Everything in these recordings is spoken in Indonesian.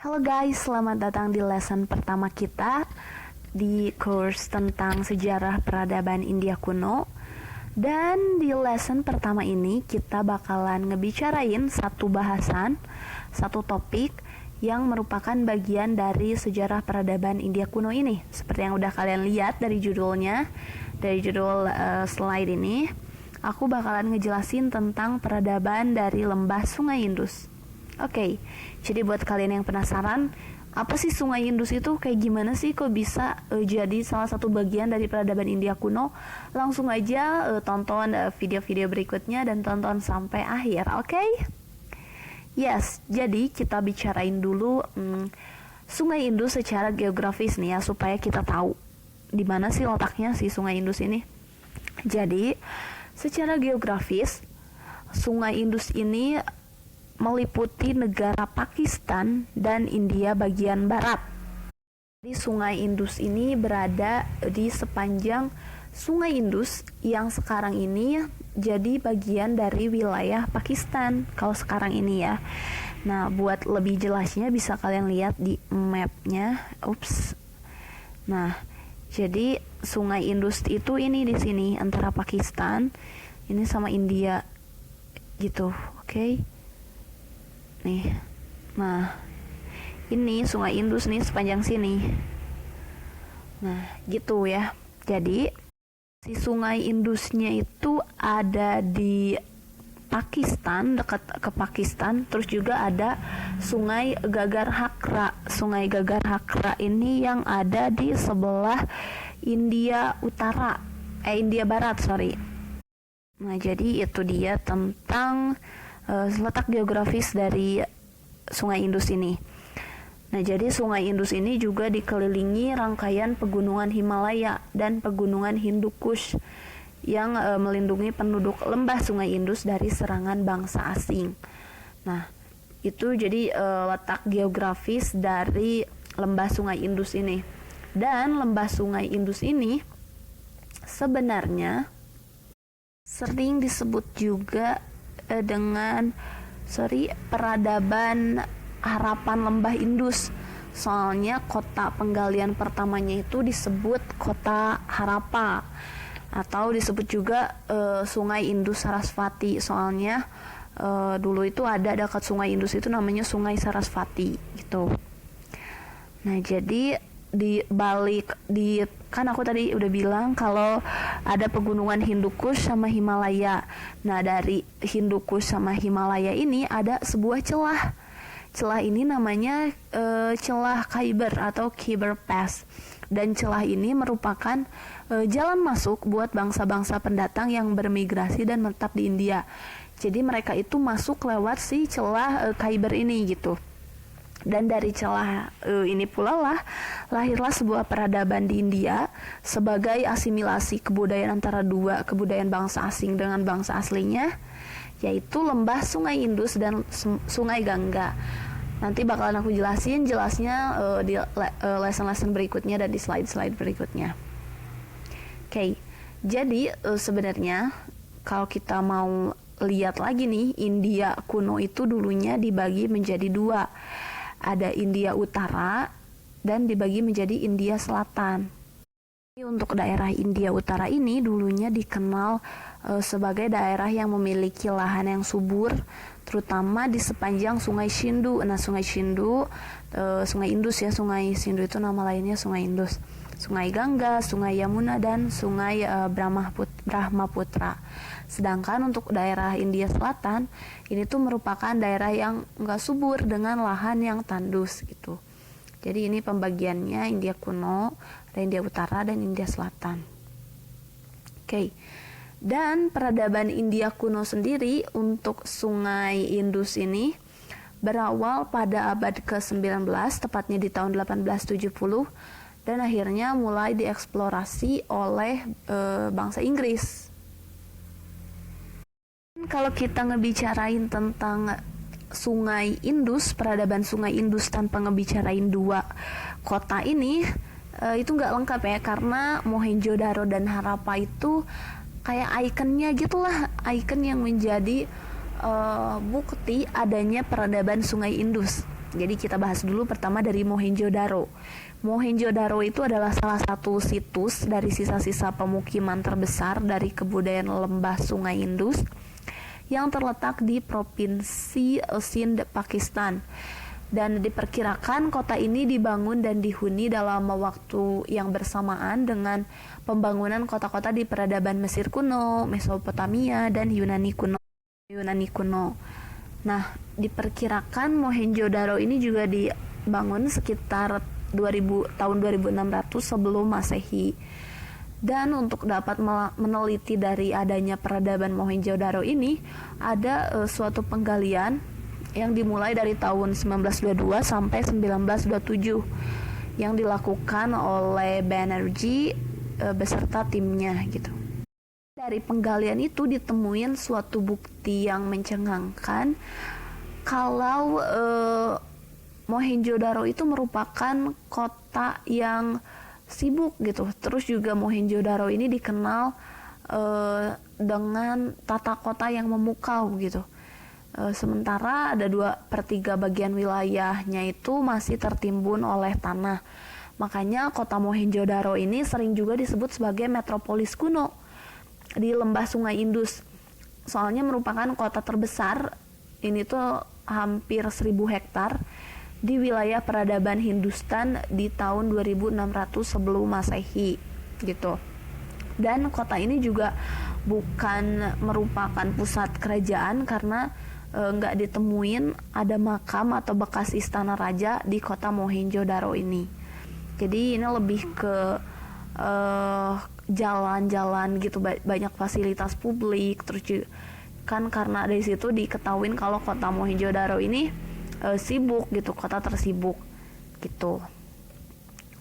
Halo guys, selamat datang di lesson pertama kita di course tentang sejarah peradaban India kuno. Dan di lesson pertama ini kita bakalan ngebicarain satu bahasan, satu topik yang merupakan bagian dari sejarah peradaban India kuno ini. Seperti yang udah kalian lihat dari judulnya, dari judul slide ini, aku bakalan ngejelasin tentang peradaban dari lembah Sungai Indus. Oke, jadi buat kalian yang penasaran, apa sih Sungai Indus itu? Kayak gimana sih kok bisa jadi salah satu bagian dari peradaban India kuno? Langsung aja tonton video-video berikutnya dan tonton sampai akhir, oke? Yes, jadi kita bicarain dulu Sungai Indus secara geografis nih ya, supaya kita tahu di mana sih letaknya si Sungai Indus ini. Jadi, secara geografis, Sungai Indus ini meliputi negara Pakistan dan India bagian barat. Di Sungai Indus ini berada di sepanjang Sungai Indus yang sekarang ini jadi bagian dari wilayah Pakistan kalau sekarang ini ya. Nah, buat lebih jelasnya bisa kalian lihat di mapnya. Nah, jadi Sungai Indus itu ini di sini antara Pakistan ini sama India gitu, oke? Nih, nah ini Sungai Indus nih sepanjang sini. Nah gitu ya. Jadi si Sungai Indusnya itu ada di Pakistan, dekat ke Pakistan. Terus juga ada Sungai Gagar Hakra. Sungai Gagar Hakra ini yang ada di sebelah India Barat. Nah jadi itu dia tentang letak geografis dari Sungai Indus ini. Nah, jadi Sungai Indus ini juga dikelilingi rangkaian pegunungan Himalaya dan pegunungan Hindu Kush yang melindungi penduduk lembah Sungai Indus dari serangan bangsa asing. Nah, itu jadi letak geografis dari lembah Sungai Indus ini. Dan lembah Sungai Indus ini sebenarnya sering disebut juga dengan peradaban Harapan Lembah Indus. Soalnya kota penggalian pertamanya itu disebut kota Harappa, atau disebut juga Sungai Indus Sarasvati. Soalnya dulu itu ada dekat Sungai Indus itu namanya Sungai Sarasvati gitu. Nah, jadi kan aku tadi udah bilang kalau ada pegunungan Hindu Kush sama Himalaya. Nah, dari Hindu Kush sama Himalaya ini ada sebuah celah. Celah ini namanya celah Khyber atau Khyber Pass. Dan celah ini merupakan jalan masuk buat bangsa-bangsa pendatang yang bermigrasi dan menetap di India. Jadi mereka itu masuk lewat si celah Khyber ini gitu. Dan dari celah ini pula lahirlah sebuah peradaban di India sebagai asimilasi kebudayaan antara dua kebudayaan bangsa asing dengan bangsa aslinya, yaitu lembah Sungai Indus dan Sungai Gangga. Nanti bakalan aku jelasnya di lesson-lesson berikutnya dan di slide-slide berikutnya. Oke, jadi sebenarnya kalau kita mau lihat lagi nih, India kuno itu dulunya dibagi menjadi dua. Ada India Utara dan dibagi menjadi India Selatan. Untuk daerah India Utara ini dulunya dikenal sebagai daerah yang memiliki lahan yang subur, terutama di sepanjang Sungai Sindhu. Nah, Sungai Sindhu, Sungai Indus ya, Sungai Sindhu itu nama lainnya Sungai Indus. Sungai Gangga, Sungai Yamuna, dan Sungai Brahmaputra. Sedangkan untuk daerah India Selatan, ini tuh merupakan daerah yang nggak subur dengan lahan yang tandus gitu. Jadi ini pembagiannya India kuno, ada India Utara dan India Selatan. Oke. Dan peradaban India kuno sendiri untuk Sungai Indus ini berawal pada abad ke-19, tepatnya di tahun 1870, dan akhirnya mulai dieksplorasi oleh bangsa Inggris. Kalau kita ngebicarain tentang Sungai Indus, peradaban Sungai Indus tanpa ngebicarain dua kota ini, itu nggak lengkap ya, karena Mohenjo-daro dan Harappa itu kayak ikonnya gitulah, ikon yang menjadi bukti adanya peradaban Sungai Indus. Jadi kita bahas dulu pertama dari Mohenjo-daro. Mohenjo-daro itu adalah salah satu situs dari sisa-sisa pemukiman terbesar dari kebudayaan lembah Sungai Indus yang terletak di Provinsi Sindh, Pakistan. Dan diperkirakan kota ini dibangun dan dihuni dalam waktu yang bersamaan dengan pembangunan kota-kota di peradaban Mesir kuno, Mesopotamia, dan Yunani kuno. Nah, diperkirakan Mohenjo-daro ini juga dibangun sekitar tahun 2600 sebelum Masehi. Dan untuk dapat meneliti dari adanya peradaban Mohenjo-daro ini, ada suatu penggalian yang dimulai dari tahun 1922 sampai 1927 yang dilakukan oleh Banerjee beserta timnya gitu. Dari penggalian itu ditemuin suatu bukti yang mencengangkan kalau Mohenjo-daro itu merupakan kota yang sibuk gitu. Terus juga Mohenjo-daro ini dikenal dengan tata kota yang memukau gitu. Sementara ada 2/3 bagian wilayahnya itu masih tertimbun oleh tanah. Makanya kota Mohenjo-daro ini sering juga disebut sebagai metropolis kuno di lembah Sungai Indus. Soalnya merupakan kota terbesar, ini tuh hampir 1000 hektar di wilayah peradaban Hindustan di tahun 2600 sebelum Masehi gitu. Dan kota ini juga bukan merupakan pusat kerajaan karena nggak ditemuin ada makam atau bekas istana raja di kota Mohenjo-daro ini. Jadi ini lebih ke jalan-jalan gitu, banyak fasilitas publik. Terus juga, kan karena dari situ diketahuin kalau kota Mohenjo-daro ini sibuk gitu, kota tersibuk gitu.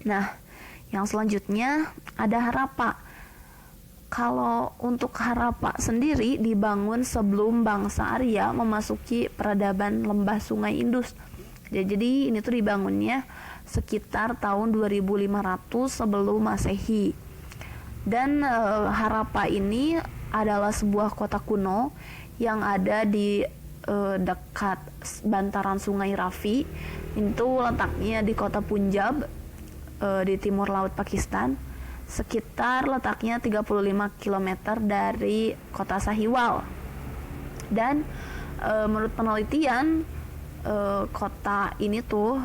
Nah, yang selanjutnya ada Harappa. Kalau untuk Harappa sendiri dibangun sebelum bangsa Arya memasuki peradaban lembah Sungai Indus. Jadi ini tuh dibangunnya sekitar tahun 2500 sebelum Masehi. Dan Harappa ini adalah sebuah kota kuno yang ada di dekat bantaran Sungai Ravi. Itu letaknya di kota Punjab di timur laut Pakistan. Sekitar letaknya 35 km dari kota Sahiwal. Dan menurut penelitian kota ini tuh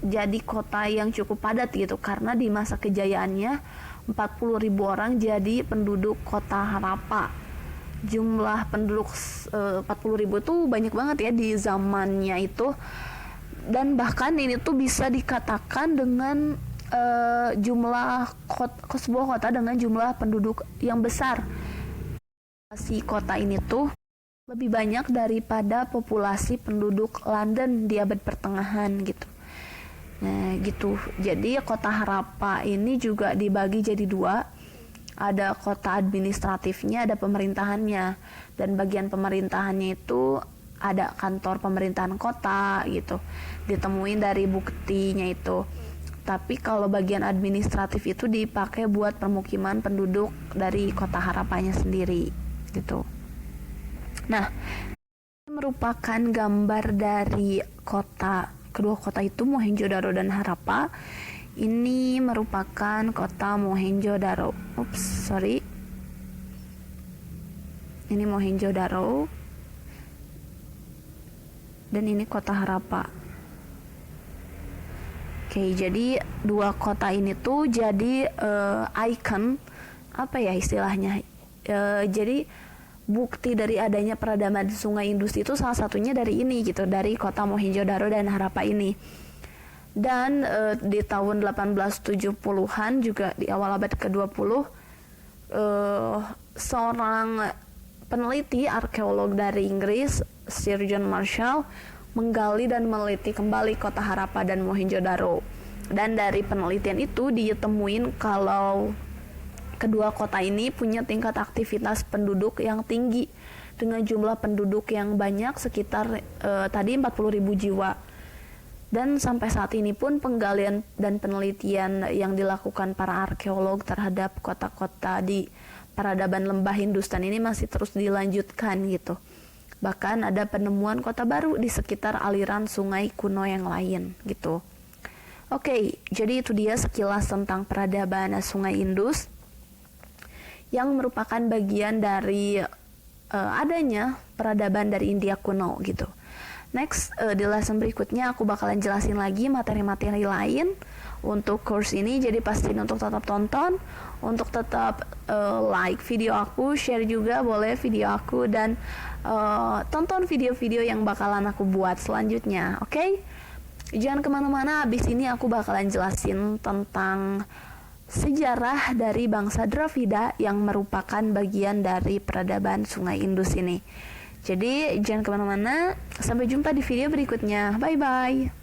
jadi kota yang cukup padat gitu, karena di masa kejayaannya 40.000 orang jadi penduduk kota Harappa. Jumlah penduduk 40.000 tuh banyak banget ya di zamannya itu. Dan bahkan ini tuh bisa dikatakan dengan jumlah sebuah kota dengan jumlah penduduk yang besar. Si kota ini tuh lebih banyak daripada populasi penduduk London di abad pertengahan gitu. Nah gitu. Jadi kota Harappa ini juga dibagi jadi 2. Ada kota administratifnya, ada pemerintahannya. Dan bagian pemerintahannya itu ada kantor pemerintahan kota gitu. Ditemuin dari buktinya itu. Tapi kalau bagian administratif itu dipakai buat permukiman penduduk dari kota Harappanya sendiri gitu. Nah, ini merupakan gambar dari kedua kota itu, Mohenjo-daro dan Harappa. Ini merupakan kota Mohenjo-daro. Ini Mohenjo-daro. Dan ini kota Harappa. Oke, jadi 2 kota ini tuh jadi icon, apa ya istilahnya? Jadi bukti dari adanya peradaban Sungai Indus itu salah satunya dari ini gitu, dari kota Mohenjo-daro dan Harappa ini. Dan di tahun 1870-an juga di awal abad ke-20 seorang peneliti arkeolog dari Inggris, Sir John Marshall, menggali dan meneliti kembali kota Harappa dan Mohenjo-daro. Dan dari penelitian itu ditemuin kalau kedua kota ini punya tingkat aktivitas penduduk yang tinggi dengan jumlah penduduk yang banyak sekitar tadi 40.000 jiwa. Dan sampai saat ini pun penggalian dan penelitian yang dilakukan para arkeolog terhadap kota-kota di peradaban lembah Hindustan ini masih terus dilanjutkan gitu. Bahkan ada penemuan kota baru di sekitar aliran sungai kuno yang lain gitu. Oke, jadi itu dia sekilas tentang peradaban Sungai Indus yang merupakan bagian dari adanya peradaban dari India kuno gitu. Next, di lesson berikutnya aku bakalan jelasin lagi materi-materi lain untuk course ini. Jadi pastiin untuk tetap tonton, untuk tetap like video aku, share juga boleh video aku, dan tonton video-video yang bakalan aku buat selanjutnya. Oke? Jangan kemana-mana, abis ini aku bakalan jelasin tentang sejarah dari bangsa Dravida yang merupakan bagian dari peradaban Sungai Indus ini. Jadi jangan kemana-mana, sampai jumpa di video berikutnya. Bye-bye.